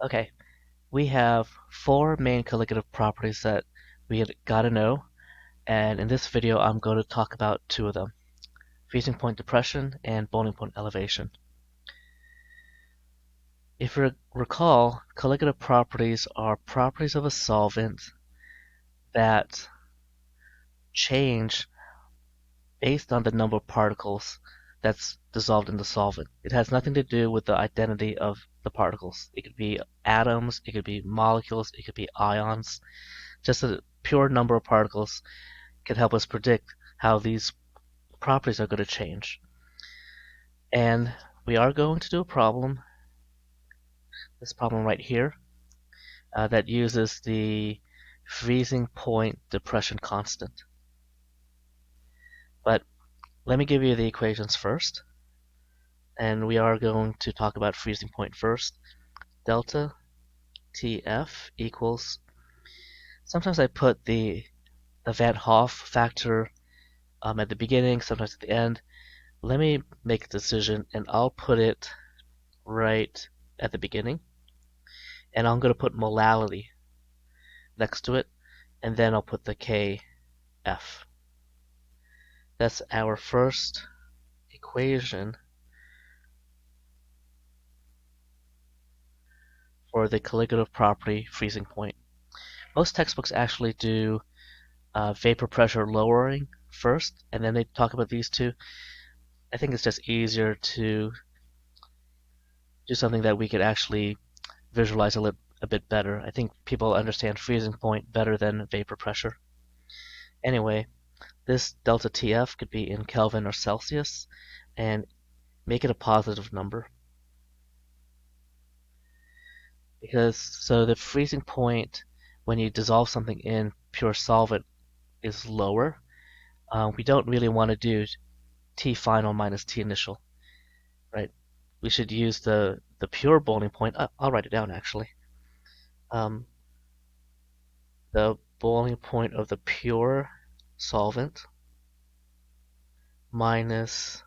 Okay, we have four main colligative properties that we gotta know, and in this video I'm going to talk about two of them, freezing point depression and boiling point elevation. If you recall, colligative properties are properties of a solvent that change based on the number of particles that's dissolved in the solvent. It has nothing to do with the identity of the particles. It could be atoms, it could be molecules, it could be ions. Just a pure number of particles can help us predict how these properties are going to change. And we are going to do a problem, this problem right here, that uses the freezing point depression constant. But let me give you the equations first. And we are going to talk about freezing point first. Delta TF equals, sometimes I put the Van Hoff factor at the beginning, sometimes at the end. Let me make a decision and I'll put it right at the beginning. And I'm going to put molality next to it, and then I'll put the KF. That's our first equation for the colligative property freezing point. Most textbooks actually do vapor pressure lowering first, and then they talk about these two. I think it's just easier to do something that we could actually visualize a bit better. I think people understand freezing point better than vapor pressure. Anyway, this delta TF could be in Kelvin or Celsius, and make it a positive number. So the freezing point when you dissolve something in pure solvent is lower. We don't really want to do T final minus T initial, right? We should use the pure boiling point. I'll write it down actually. The boiling point of the pure solvent minus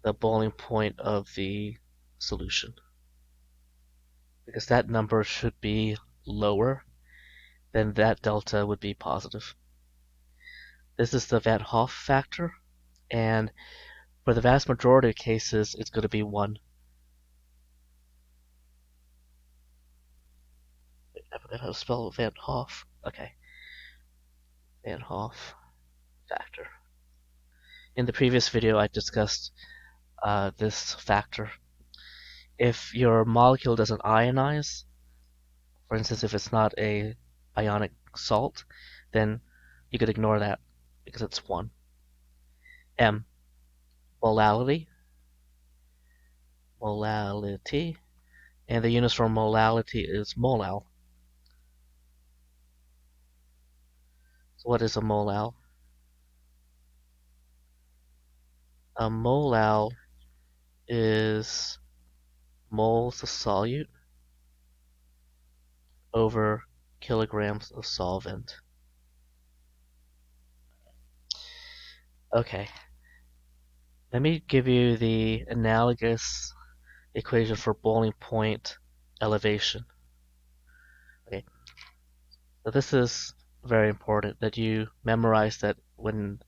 the boiling point of the solution, because that number should be lower, then that delta would be positive. This is the Van Hoff factor, and for the vast majority of cases, it's going to be 1. I forgot how to spell Van Hoff. Okay, Van Hoff factor. In the previous video, I discussed this factor. If your molecule doesn't ionize, for instance, if it's not a ionic salt, then you could ignore that because it's 1. M, molality, and the units for molality is molal. So what is a molal? A molal is moles of solute over kilograms of solvent. Okay, let me give you the analogous equation for boiling point elevation. Okay, so this is very important that you memorize that when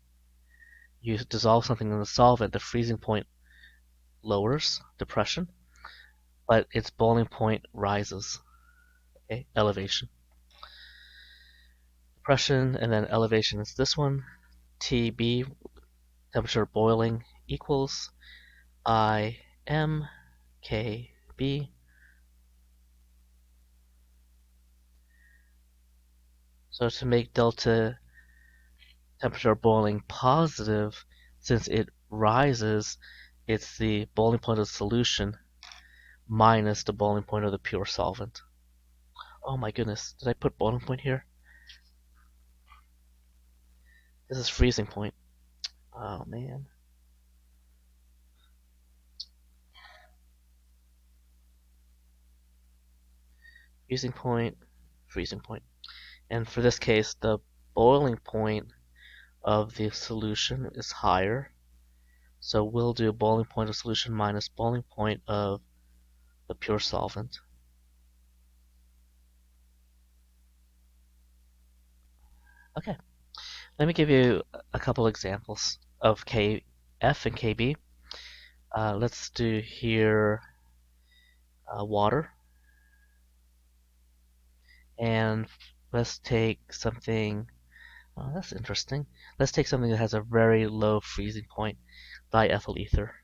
you dissolve something in the solvent, the freezing point lowers depression, but its boiling point rises. Okay, elevation. Depression and then elevation is this one. TB, temperature boiling, equals IMKB. So to make delta temperature boiling positive, since it rises, it's the boiling point of the solution minus the boiling point of the pure solvent. Oh my goodness, did I put boiling point here? This is freezing point. Oh man. Freezing point, freezing point. And for this case, the boiling point of the solution is higher. So we'll do boiling point of solution minus boiling point of the pure solvent. Okay, let me give you a couple examples of KF and KB. Let's do here water, and let's take something. Oh, that's interesting. Let's take something that has a very low freezing point, diethyl ether.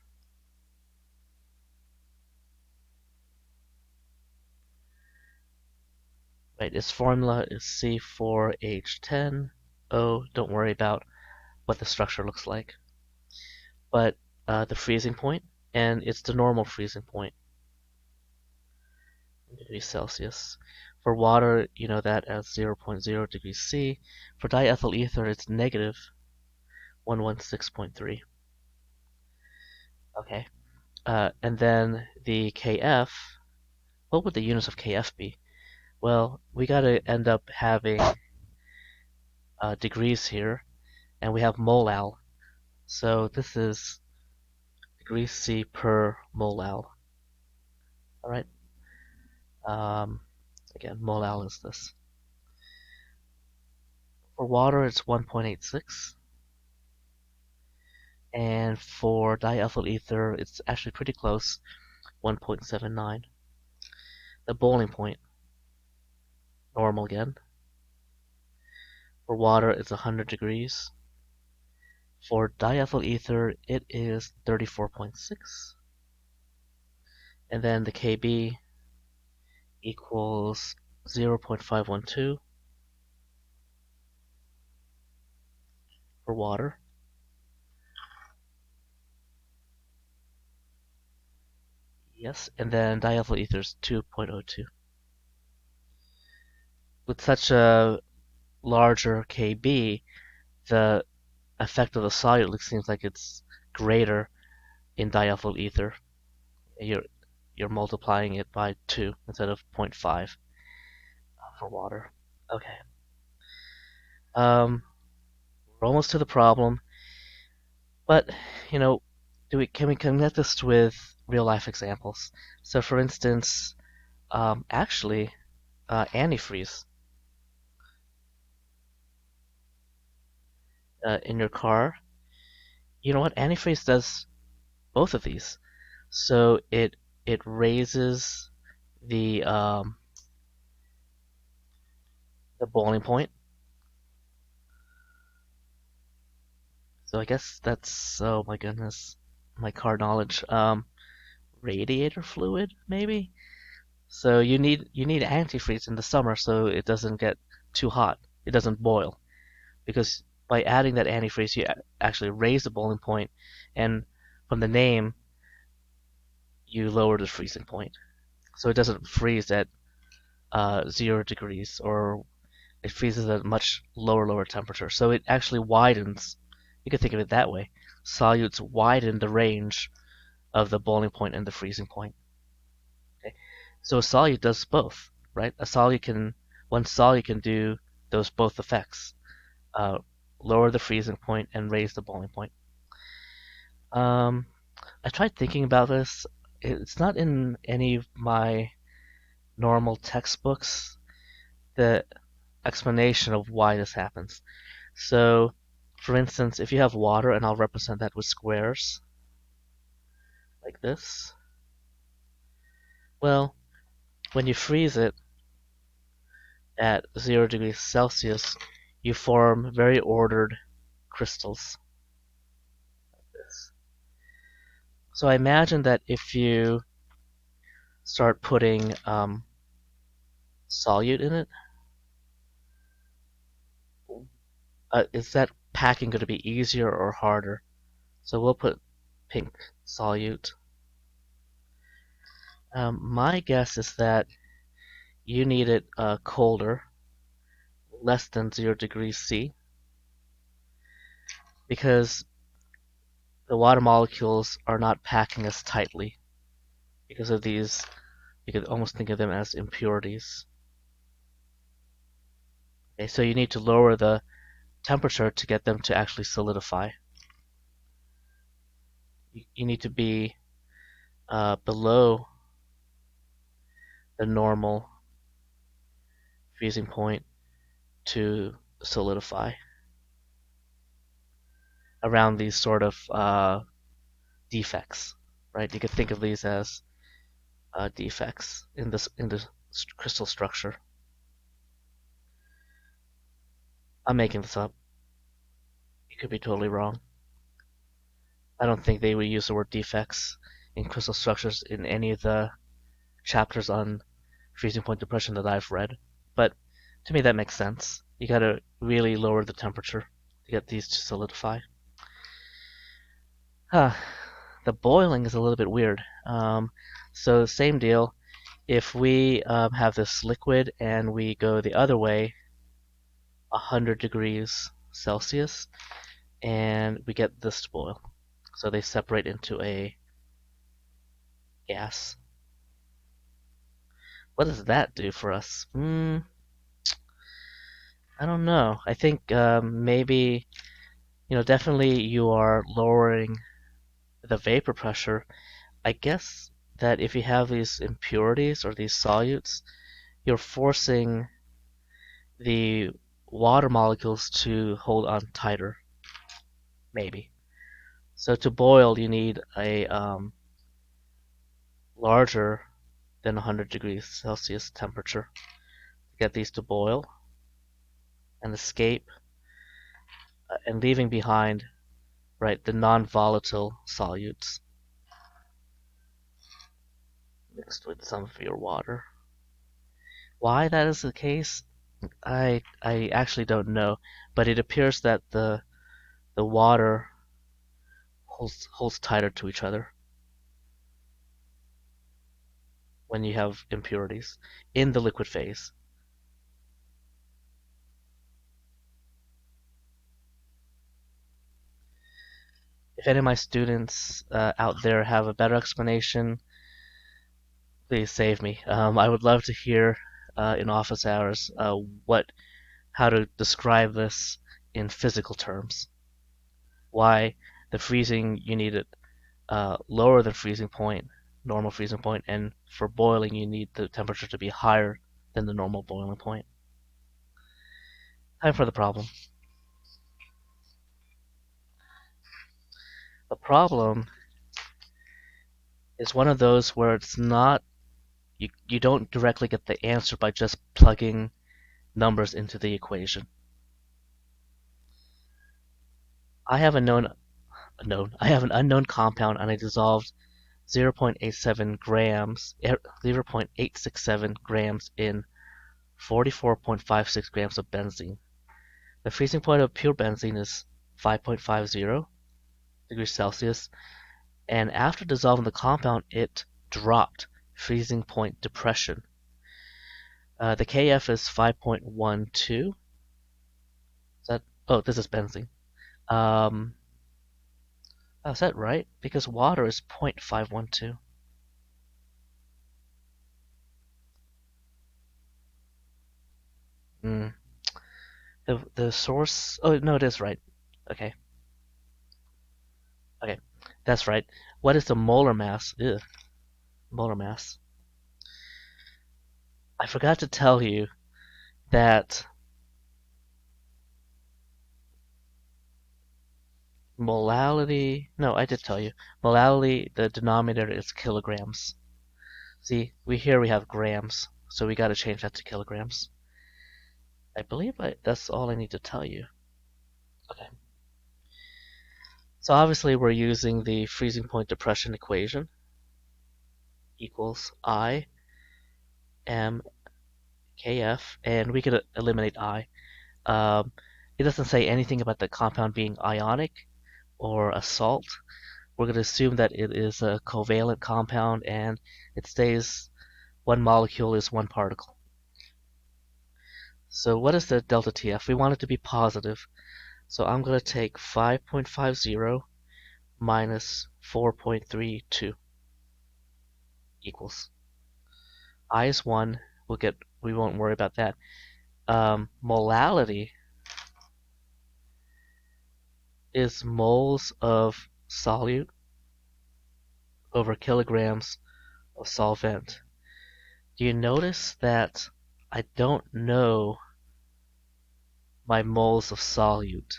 Right, its formula is C4H10O. Don't worry about what the structure looks like. But the freezing point, and it's the normal freezing point in degrees Celsius. For water, you know that as 0.0 degrees C. For diethyl ether, it's negative 116.3. Okay. And then the KF, what would the units of KF be? Well, we got to end up having degrees here, and we have molal. So this is degrees C per molal. All right. Um, Again, molal is this. For water, it's 1.86. And for diethyl ether, it's actually pretty close, 1.79. The boiling point, normal again. For water, it's 100 degrees. For diethyl ether, it is 34.6. And then the Kb equals 0.512 for water. Yes, and then diethyl ether is 2.02. With such a larger Kb, the effect of the solute seems like it's greater in diethyl ether. You're you're multiplying it by 2 instead of 0.5 for water. Okay. Um, we're almost to the problem, but you know, can we connect this with real life examples? So, for instance, actually, antifreeze in your car. You know what? Antifreeze does both of these. So it raises the um, the boiling point. So I guess that's, oh my goodness, my car knowledge. Radiator fluid maybe. So you need antifreeze in the summer so it doesn't get too hot. It doesn't boil because by adding that antifreeze you actually raise the boiling point, and from the name you lower the freezing point. So it doesn't freeze at 0 degrees, or it freezes at a much lower temperature. So it actually widens. You could think of it that way. Solutes widen the range of the boiling point and the freezing point. Okay? So a solute does both, right? One solute can do those both effects, uh, lower the freezing point and raise the boiling point. Um, I tried thinking about this. It's not in any of my normal textbooks, the explanation of why this happens. So, for instance, if you have water, and I'll represent that with squares, like this, well, when you freeze it at 0 degrees Celsius, you form very ordered crystals. Like this. So I imagine that if you start putting solute in it, is that packing going to be easier or harder? So we'll put pink solute. My guess is that you need it colder, less than 0 degrees C, because the water molecules are not packing as tightly because of these. You could almost think of them as impurities. Okay, so you need to lower the temperature to get them to actually solidify. You need to be below the normal freezing point to solidify around these sort of defects, right? You could think of these as defects in the crystal structure. I'm making this up. You could be totally wrong. I don't think they would use the word defects in crystal structures in any of the chapters on freezing point depression that I've read. But to me, that makes sense. You gotta really lower the temperature to get these to solidify. Huh. The boiling is a little bit weird. So same deal. If we have this liquid and we go the other way, 100 degrees Celsius, and we get this to boil. So they separate into a gas. What does that do for us? I don't know. I think maybe, definitely you are lowering the vapor pressure. I guess that if you have these impurities or these solutes, you're forcing the water molecules to hold on tighter, maybe. So to boil, you need a larger than 100 degrees Celsius temperature to get these to boil and escape, and leaving behind, right, the non-volatile solutes mixed with some of your water. Why that is the case, I actually don't know, but it appears that the water holds tighter to each other when you have impurities in the liquid phase. If any of my students out there have a better explanation, please save me. I would love to hear in office hours how to describe this in physical terms. Why the freezing you need it lower than freezing point, normal freezing point, and for boiling you need the temperature to be higher than the normal boiling point. Time for the problem. The problem is one of those where it's not you don't directly get the answer by just plugging numbers into the equation. I have I have an unknown compound and I dissolved 0.87 grams, 0.867 grams in 44.56 grams of benzene. The freezing point of pure benzene is 5.50 degrees Celsius, and after dissolving the compound, it dropped freezing point depression. The Kf is 5.12. Oh, this is benzene. Um, is that right? Because water is 0.512. Mm. The source. Oh no, it is right. Okay, okay, that's right. What is the molar mass? Ugh, molar mass. I forgot to tell you that molality. No, I did tell you. Molality. The denominator is kilograms. See, we have grams, so we got to change that to kilograms. I believe that's all I need to tell you. Okay. So obviously we're using the freezing point depression equation equals I m kf, and we could eliminate I. Um, it doesn't say anything about the compound being ionic or a salt. We're going to assume that it is a covalent compound and it stays one molecule is one particle. So what is the delta TF? We want it to be positive. So I'm going to take 5.50 minus 4.32 equals. I is 1. We won't worry about that. Molality is moles of solute over kilograms of solvent. Do you notice that I don't know my moles of solute.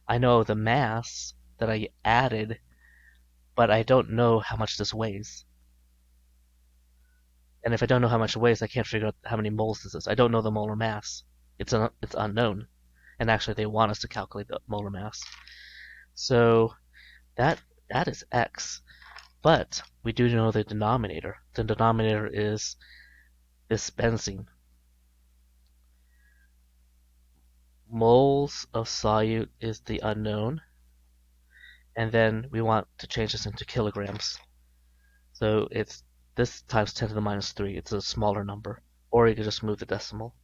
I know the mass that I added, but I don't know how much this weighs. And if I don't know how much it weighs, I can't figure out how many moles this is. I don't know the molar mass. It's unknown. And actually, they want us to calculate the molar mass. So that is x. But we do know the denominator. The denominator is this benzene. Moles of solute is the unknown. And then we want to change this into kilograms. So it's this times 10 to the minus 3. It's a smaller number. Or you could just move the decimal.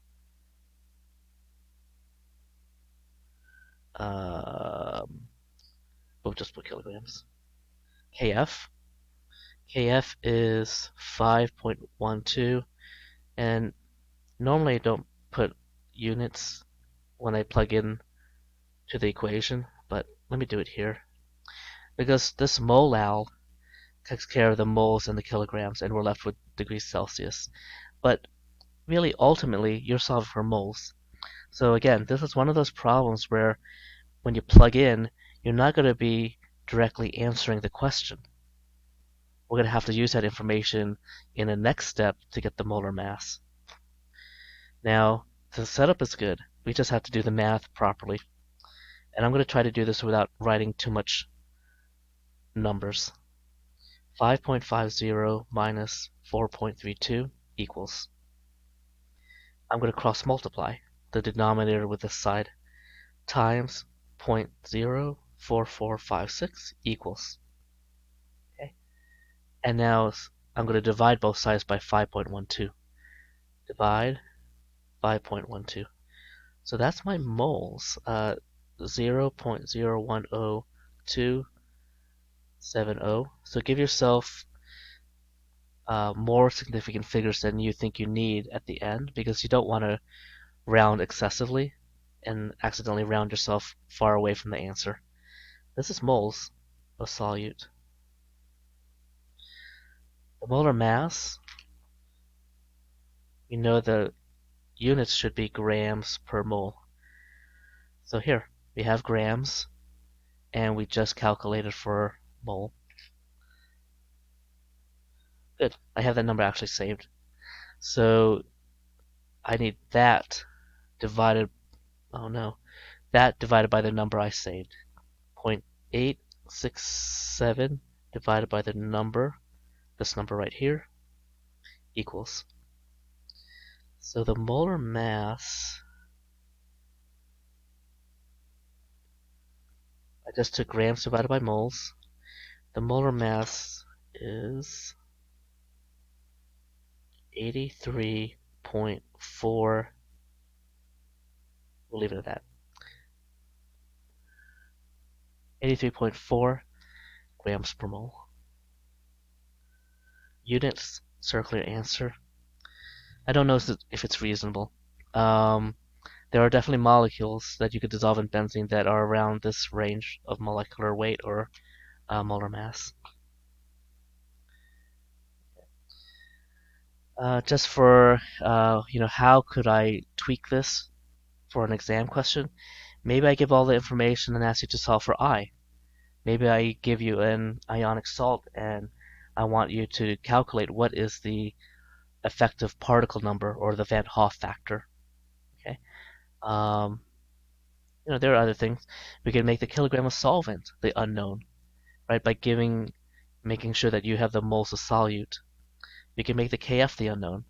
We'll just put kilograms. KF. KF is 5.12. And normally I don't put units when I plug in to the equation, but let me do it here. Because this molal takes care of the moles and the kilograms, and we're left with degrees Celsius. But really, ultimately, you're solving for moles. So again, this is one of those problems where when you plug in, you're not going to be directly answering the question. We're going to have to use that information in the next step to get the molar mass. Now, the setup is good. We just have to do the math properly. And I'm going to try to do this without writing too much numbers. 5.50 minus 4.32 equals. I'm going to cross multiply the denominator with this side times 0.04456 equals. Okay. And now I'm going to divide both sides by 5.12. Divide 5.12. So that's my moles. 0.010270. So give yourself more significant figures than you think you need at the end, because you don't want to round excessively and accidentally round yourself far away from the answer. This is moles of solute. The molar mass, we know the units should be grams per mole. So here, we have grams, and we just calculated for mole. Good, I have that number actually saved. So I need that divided, that divided by the number I saved. 0.867 divided by the number, this number right here, equals. So the molar mass, I just took grams divided by moles. The molar mass is 83.4. We'll leave it at that. 83.4 grams per mole. Units, circle your answer. I don't know if it's reasonable. There are definitely molecules that you could dissolve in benzene that are around this range of molecular weight or molar mass. Just for, how could I tweak this for an exam question? Maybe I give all the information and ask you to solve for I. Maybe I give you an ionic salt and I want you to calculate what is the effective particle number or the Van Hoff factor. Okay. There are other things. We can make the kilogram of solvent the unknown, right? By making sure that you have the moles of solute. We can make the Kf the unknown.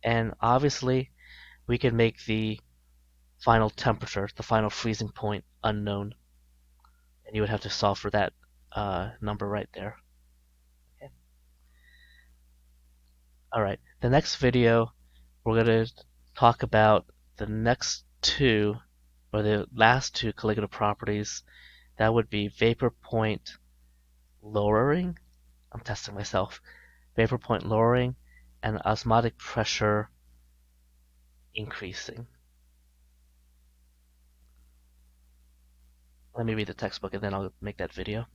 And obviously, we can make the final temperature, the final freezing point, unknown. And you would have to solve for that number right there. Okay. All right. The next video, we're going to talk about the next two, or the last two colligative properties. That would be vapor point lowering. I'm testing myself. Vapor point lowering and osmotic pressure increasing. Let me read the textbook and then I'll make that video.